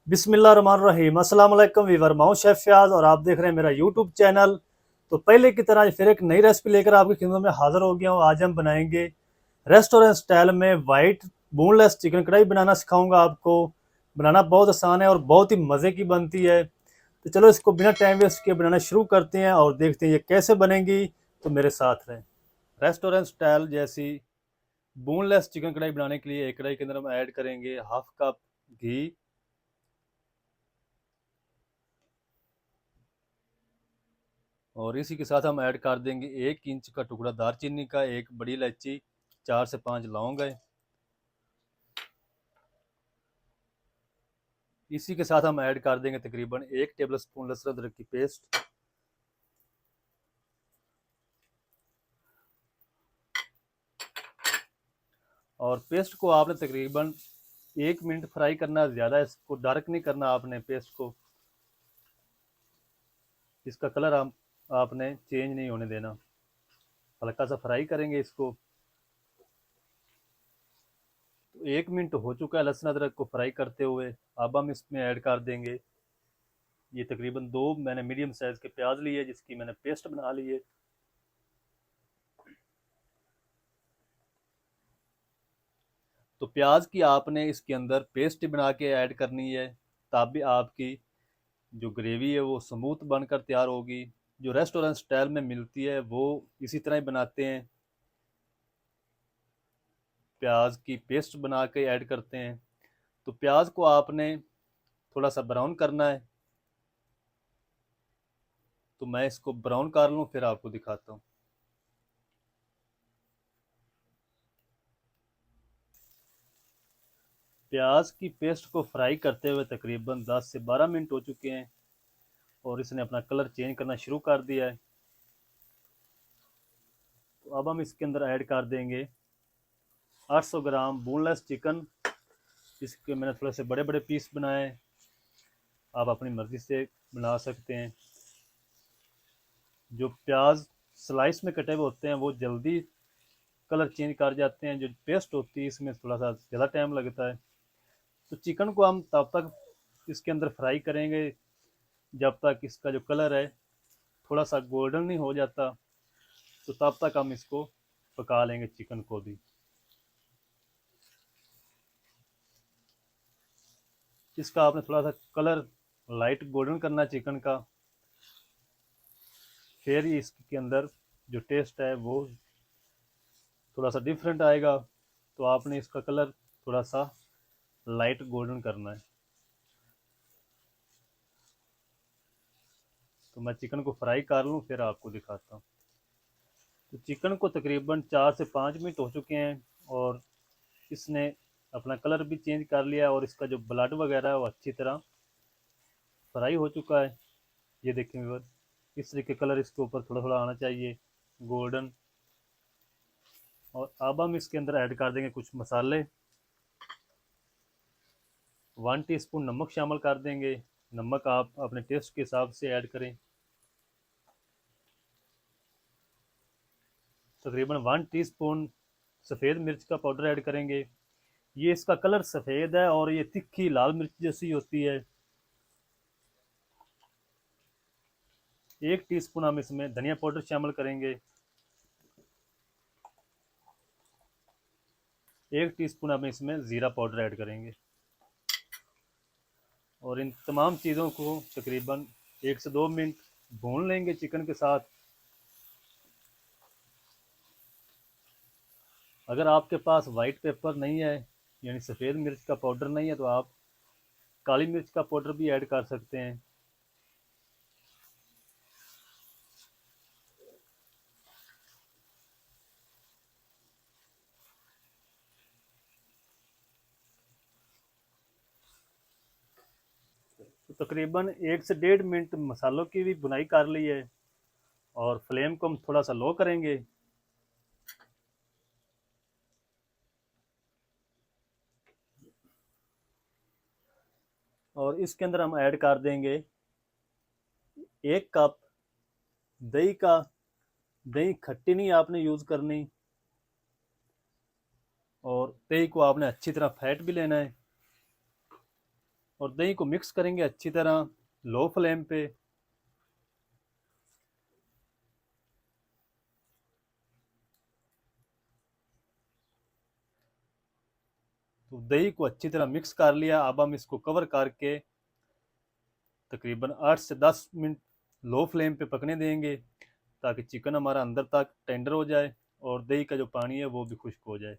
बिस्मिल्लाहिर्रहमानिर्रहीम। अस्सलाम वालेकुम वीवर, मैं हूं शेफ फयाज और आप देख रहे हैं मेरा यूट्यूब चैनल। तो पहले की तरह फिर एक नई रेसिपी लेकर आपकी खिदमत में हाजिर हो गया हूं। आज हम बनाएंगे रेस्टोरेंट स्टाइल में वाइट बोनलेस चिकन कढ़ाई बनाना सिखाऊंगा आपको। बनाना बहुत आसान है और बहुत ही मज़े की बनती है। तो चलो इसको बिना टाइम वेस्ट किए बनाना शुरू करते हैं और देखते हैं ये कैसे बनेगी। तो मेरे साथ रहें। रेस्टोरेंट स्टाइल जैसी बोनलेस चिकन कढ़ाई बनाने के लिए एक कढ़ाई के अंदर हम ऐड करेंगे हाफ कप घी और इसी के साथ हम ऐड कर देंगे 1 इंच का टुकड़ा दालचीनी का, एक बड़ी इलायची, 4 से 5 लौंग है। इसी के साथ हम ऐड कर देंगे तकरीबन 1 टेबल स्पून लहसुन अदरक की पेस्ट और पेस्ट को आपने तकरीबन 1 मिनट फ्राई करना, ज़्यादा इसको डार्क नहीं करना आपने पेस्ट को। इसका कलर आपने चेंज नहीं होने देना, हल्का सा फ्राई करेंगे इसको। तो 1 मिनट हो चुका है लहसुन अदरक को फ्राई करते हुए। अब हम इसमें ऐड कर देंगे ये तकरीबन 2 मैंने मीडियम साइज़ के प्याज लिए जिसकी मैंने पेस्ट बना ली है। तो प्याज की आपने इसके अंदर पेस्ट बना के ऐड करनी है, तभी आपकी जो ग्रेवी है वो स्मूथ बनकर तैयार होगी। जो रेस्टोरेंट स्टाइल में मिलती है वो इसी तरह ही बनाते हैं, प्याज की पेस्ट बना के ऐड करते हैं। तो प्याज को आपने थोड़ा सा ब्राउन करना है। तो मैं इसको ब्राउन कर लूँ फिर आपको दिखाता हूँ। प्याज की पेस्ट को फ्राई करते हुए तकरीबन 10 से 12 मिनट हो चुके हैं और इसने अपना कलर चेंज करना शुरू कर दिया है। तो अब हम इसके अंदर ऐड कर देंगे 800 ग्राम बोनलेस चिकन। इसके मैंने थोड़े से बड़े बड़े पीस बनाए, आप अपनी मर्ज़ी से बना सकते हैं। जो प्याज स्लाइस में कटे हुए होते हैं वो जल्दी कलर चेंज कर जाते हैं, जो पेस्ट होती है इसमें थोड़ा सा ज़्यादा टाइम लगता है। तो चिकन को हम तब तक इसके अंदर फ्राई करेंगे जब तक इसका जो कलर है थोड़ा सा गोल्डन नहीं हो जाता। तो तब तक हम इसको पका लेंगे चिकन को भी। इसका आपने थोड़ा सा कलर लाइट गोल्डन करना चिकन का, फिर ही इसके अंदर जो टेस्ट है वो थोड़ा सा डिफरेंट आएगा। तो आपने इसका कलर थोड़ा सा लाइट गोल्डन करना है। तो मैं चिकन को फ्राई कर लूँ फिर आपको दिखाता हूँ। तो चिकन को तकरीबन 4 से 5 मिनट हो चुके हैं और इसने अपना कलर भी चेंज कर लिया और इसका जो ब्लड वगैरह है वो अच्छी तरह फ्राई हो चुका है। ये देखें व्यूअर, इस तरीके कलर इसके ऊपर थोड़ा थोड़ा आना चाहिए गोल्डन। और अब हम इसके अंदर ऐड कर देंगे कुछ मसाले। 1 टीस्पून नमक शामिल कर देंगे। नमक आप अपने टेस्ट के हिसाब से ऐड करें। तकरीबन 1 टीस्पून सफ़ेद मिर्च का पाउडर ऐड करेंगे। ये इसका कलर सफ़ेद है और ये तिखी लाल मिर्च जैसी होती है। 1 टीस्पून हम इसमें धनिया पाउडर शामिल करेंगे। 1 टीस्पून हम इसमें ज़ीरा पाउडर ऐड करेंगे और इन तमाम चीज़ों को तकरीबन 1 से 2 मिनट भून लेंगे चिकन के साथ। अगर आपके पास वाइट पेपर नहीं है यानी सफ़ेद मिर्च का पाउडर नहीं है तो आप काली मिर्च का पाउडर भी ऐड कर सकते हैं। तो तकरीबन 1 से 1.5 मिनट मसालों की भी भुनाई कर ली है और फ्लेम को हम थोड़ा सा लो करेंगे। और इसके अंदर हम ऐड कर देंगे 1 कप दही का। दही खट्टी नहीं आपने यूज़ करनी और दही को आपने अच्छी तरह फैट भी लेना है। और दही को मिक्स करेंगे अच्छी तरह लो फ्लेम पे। तो दही को अच्छी तरह मिक्स कर लिया। अब हम इसको कवर करके तकरीबन 8 से 10 मिनट लो फ्लेम पे पकने देंगे, ताकि चिकन हमारा अंदर तक टेंडर हो जाए और दही का जो पानी है वो भी खुश्क हो जाए।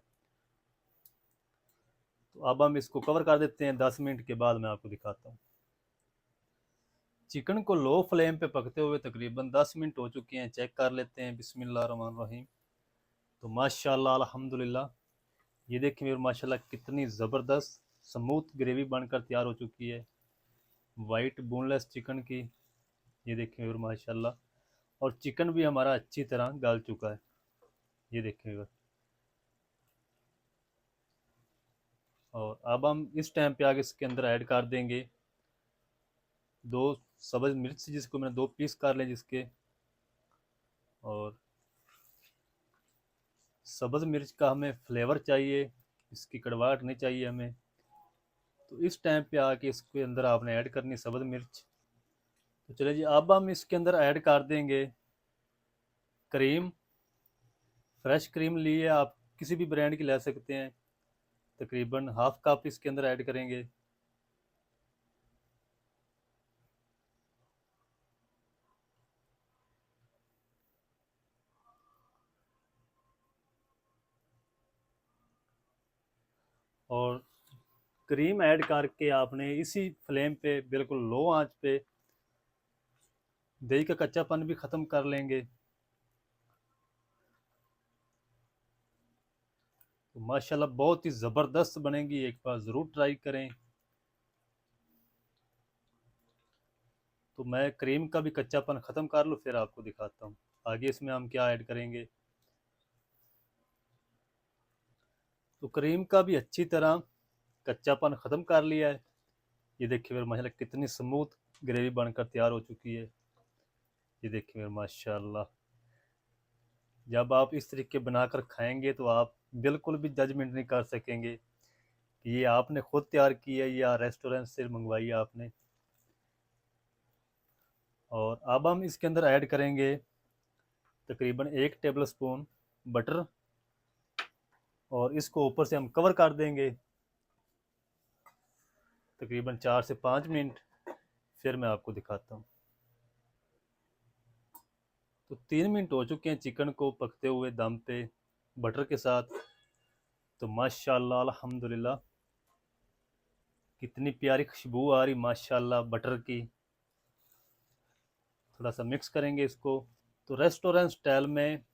तो अब हम इसको कवर कर देते हैं। 10 मिनट के बाद मैं आपको दिखाता हूँ। चिकन को लो फ्लेम पे पकते हुए तकरीबन 10 मिनट हो चुके हैं। चेक कर लेते हैं। बिस्मिल्लाहिर्रहमानिर्रहीम। तो माशाल्लाह अल्हम्दुलिल्लाह, ये देखिए माशाल्लाह कितनी ज़बरदस्त स्मूथ ग्रेवी बनकर तैयार हो चुकी है वाइट बोनलेस चिकन की। ये देखिए माशाल्लाह, और चिकन भी हमारा अच्छी तरह गल चुका है। ये देखिएगा। और अब हम इस टाइम पे आगे इसके अंदर ऐड कर देंगे 2 सब्ज़ मिर्च, जिसको मैंने 2 पीस कर लें जिसके। और सब्ज़ मिर्च का हमें फ्लेवर चाहिए, इसकी कड़वाहट नहीं चाहिए हमें। तो इस टाइम पे आके इसके अंदर आपने ऐड करनी सब्ज़ मिर्च। तो चलिए जी, अब हम इसके अंदर ऐड कर देंगे क्रीम। फ्रेश क्रीम लिए आप किसी भी ब्रांड की ले सकते हैं। तकरीबन हाफ कप इसके अंदर ऐड करेंगे। और क्रीम ऐड करके आपने इसी फ्लेम पे बिल्कुल लो आंच पे दही का कच्चापन भी ख़त्म कर लेंगे। तो माशाल्लाह बहुत ही ज़बरदस्त बनेगी, एक बार ज़रूर ट्राई करें। तो मैं क्रीम का भी कच्चापन ख़त्म कर लूँ फिर आपको दिखाता हूँ आगे इसमें हम क्या ऐड करेंगे। तो क्रीम का भी अच्छी तरह कच्चापन ख़त्म कर लिया है। ये देखिए फिर माशाल्लाह कितनी स्मूथ ग्रेवी बनकर तैयार हो चुकी है। ये देखिए फिर माशाल्लाह, जब आप इस तरीके बनाकर खाएंगे तो आप बिल्कुल भी जजमेंट नहीं कर सकेंगे कि ये आपने खुद तैयार की है या रेस्टोरेंट से मंगवाई है आपने। और अब हम इसके अंदर ऐड करेंगे तकरीबन 1 टेबल स्पून बटर, और इसको ऊपर से हम कवर कर देंगे तकरीबन 4 से 5 मिनट। फिर मैं आपको दिखाता हूँ। तो 3 मिनट हो चुके हैं चिकन को पकते हुए दम पे बटर के साथ। तो माशाल्लाह अल्हम्दुलिल्लाह कितनी प्यारी खुशबू आ रही माशाल्लाह बटर की। थोड़ा सा मिक्स करेंगे इसको। तो रेस्टोरेंट स्टाइल में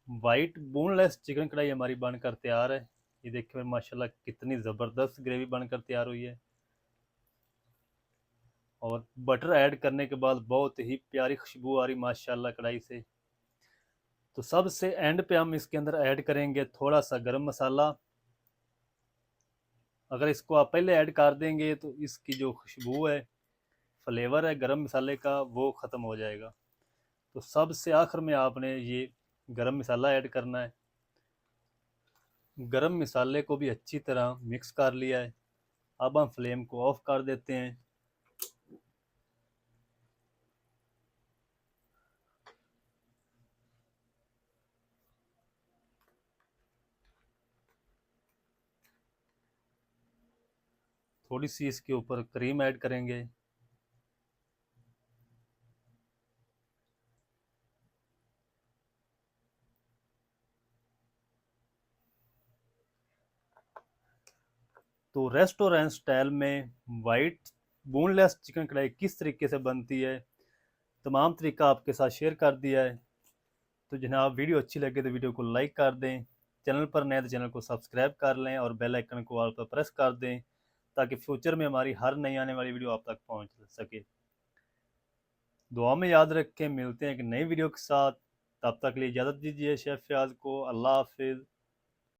वाइट बोनलेस चिकन कढ़ाई हमारी बनकर तैयार है। ये देखिए माशाल्लाह कितनी ज़बरदस्त ग्रेवी बनकर तैयार हुई है। और बटर ऐड करने के बाद बहुत ही प्यारी खुशबू आ रही माशाल्लाह कढ़ाई से। तो सबसे एंड पे हम इसके अंदर ऐड करेंगे थोड़ा सा गरम मसाला। अगर इसको आप पहले ऐड कर देंगे तो इसकी जो खुशबू है, फ्लेवर है गरम मसाले का, वो ख़त्म हो जाएगा। तो सबसे आखिर में आपने ये गरम मसाला ऐड करना है। गरम मसाले को भी अच्छी तरह मिक्स कर लिया है। अब हम फ्लेम को ऑफ कर देते हैं। थोड़ी सी इसके ऊपर क्रीम ऐड करेंगे। तो रेस्टोरेंट स्टाइल में वाइट बोनलेस चिकन कढ़ाई किस तरीके से बनती है, तमाम तरीका आपके साथ शेयर कर दिया है। तो जनाब वीडियो अच्छी लगे तो वीडियो को लाइक कर दें। चैनल पर नए तो चैनल को सब्सक्राइब कर लें और बेल आइकन को ऑल पर प्रेस कर दें, ताकि फ्यूचर में हमारी हर नई आने वाली वीडियो आप तक पहुंच सके। दुआ में याद रखें, मिलते हैं एक नई वीडियो के साथ। तब तक के लिए इजाज़त दीजिए शेफ फयाज को। अल्लाह हाफिज़।